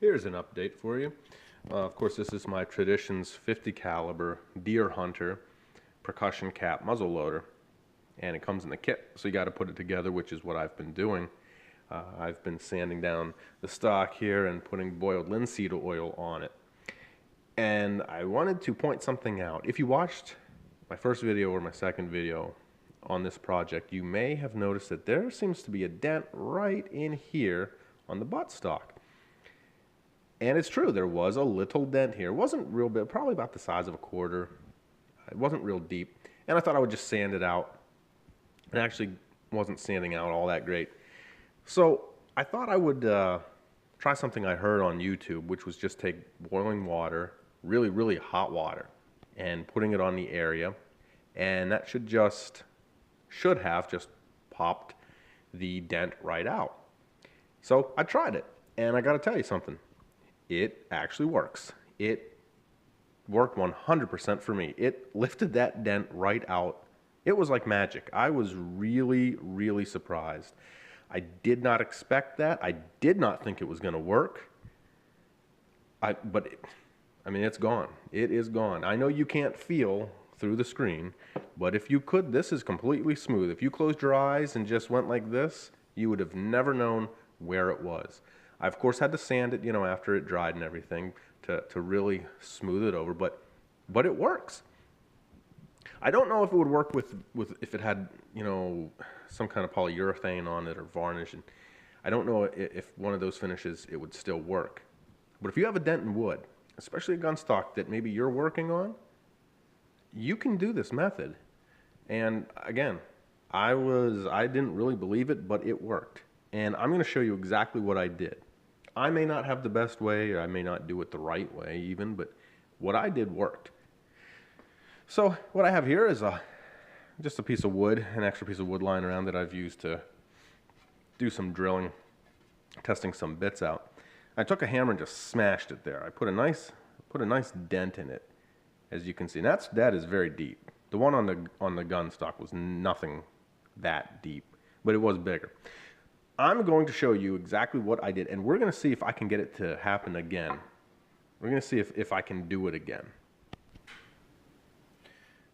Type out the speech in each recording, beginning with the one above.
Here's an update for you. Of course, this is my Traditions 50 caliber deer hunter percussion cap muzzle loader, and it comes in the kit, so you got to put it together, which is what I've been doing. I've been sanding down the stock here and putting boiled linseed oil on it. And I wanted to point something out. If you watched my first video or my second video on this project, you may have noticed that there seems to be a dent right in here on the buttstock. And it's true, there was a little dent here. It wasn't real big, probably about the size of a quarter. It wasn't real deep. And I thought I would just sand it out. It actually wasn't sanding out all that great. So I thought I would try something I heard on YouTube, which was just take boiling water, really, really hot water, and putting it on the area. And that should have just popped the dent right out. So I tried it, and I got to tell you something. It actually works. It worked 100% for me. It lifted that dent right out. It was like magic. I was really, really surprised. I did not expect that. I did not think it was going to work. I mean, it's gone. It is gone. I know you can't feel through the screen, but if you could, this is completely smooth. If you closed your eyes and just went like this, you would have never known where it was. I, of course, had to sand it, after it dried and everything to really smooth it over, but it works. I don't know if it would work with if it had, some kind of polyurethane on it or varnish, and I don't know if one of those finishes it would still work. But if you have a dent in wood, especially a gun stock that maybe you're working on, you can do this method. And again, I didn't really believe it, but it worked. And I'm going to show you exactly what I did. I may not have the best way, or I may not do it the right way even, but what I did worked. So what I have here is just a piece of wood, an extra piece of wood lying around that I've used to do some drilling, testing some bits out. I took a hammer and just smashed it there. I put a nice dent in it, as you can see. And that is very deep. The one on the gun stock was nothing that deep, but it was bigger. I'm going to show you exactly what I did, and we're going to see if I can get it to happen again. We're going to see if I can do it again.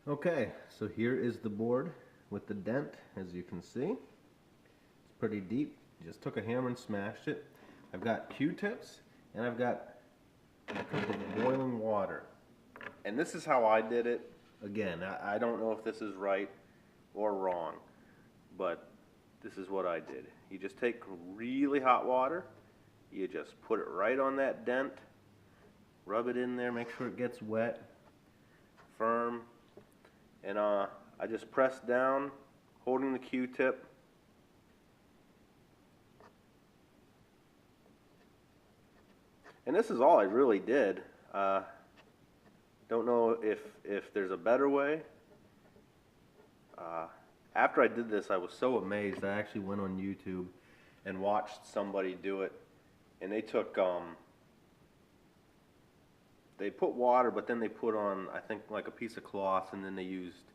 Okay, so here is the board with the dent, as you can see. It's pretty deep. Just took a hammer and smashed it. I've got Q-tips, and I've got a cup of boiling water. And this is how I did it. Again, I don't know if this is right or wrong, but this is what I did. You just take really hot water, you just put it right on that dent, rub it in there, make sure it gets wet, firm, and I just press down, holding the Q-tip. And this is all I really did. Don't know if there's a better way. After I did this, I was so amazed. I actually went on YouTube and watched somebody do it. And they took, they put water, but then they put on, I think, like a piece of cloth, and then they used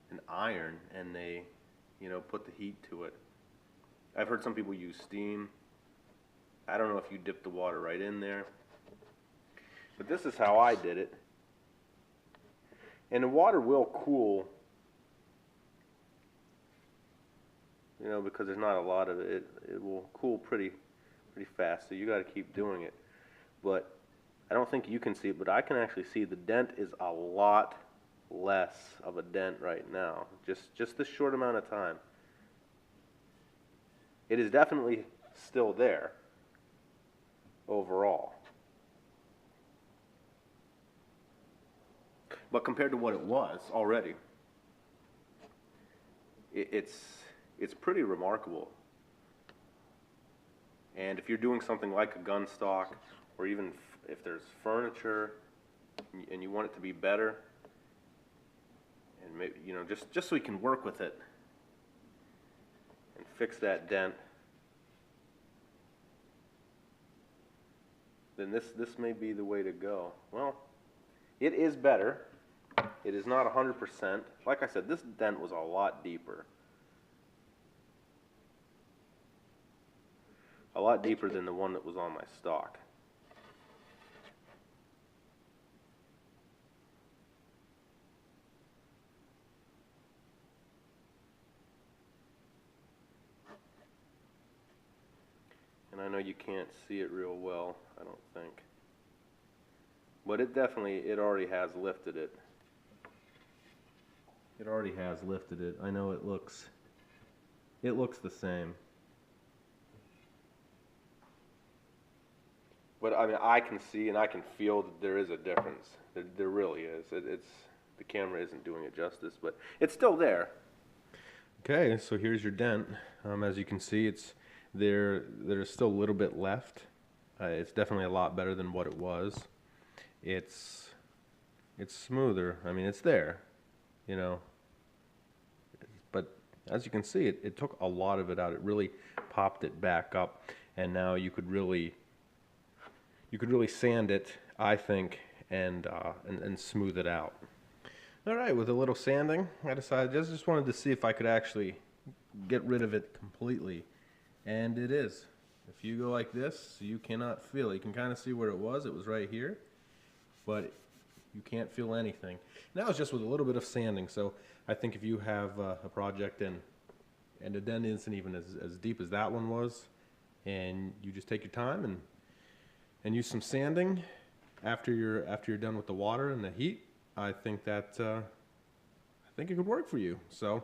an iron, and they, put the heat to it. I've heard some people use steam. I don't know if you dip the water right in there. But this is how I did it. And the water will cool, because there's not a lot of it. It will cool pretty fast, so you got to keep doing it. But I don't think you can see it, but I can actually see the dent is a lot less of a dent right now. Just this short amount of time. It is definitely still there overall. But compared to what it was already, it's pretty remarkable. And if you're doing something like a gun stock, or even if there's furniture and you want it to be better, and maybe, just so you can work with it and fix that dent, then this may be the way to go. Well, it is better. It is not 100%. Like I said, this dent was a lot deeper. a lot deeper than the one that was on my stock. And I know you can't see it real well, I don't think. But it definitely, it already has lifted it. It already has lifted it. I know it looks the same. But I mean, I can see and I can feel that there is a difference. There really is. It's the camera isn't doing it justice, but it's still there. Okay, so here's your dent. As you can see, there's still a little bit left. It's definitely a lot better than what it was. It's smoother. I mean, it's there, you know. But as you can see, it took a lot of it out. It really popped it back up, and now you could really sand it, I think, and smooth it out. All right, with a little sanding, I decided just wanted to see if I could actually get rid of it completely, and it is. If you go like this, you cannot feel it. You can kind of see where it was right here, but you can't feel anything. Now it's just with a little bit of sanding, so I think if you have a project and the dent isn't even as deep as that one was, and you just take your time and use some sanding after you're done with the water and the heat, I think it could work for you. So,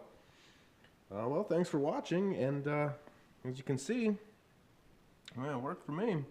well, thanks for watching, and as you can see, well, it worked for me.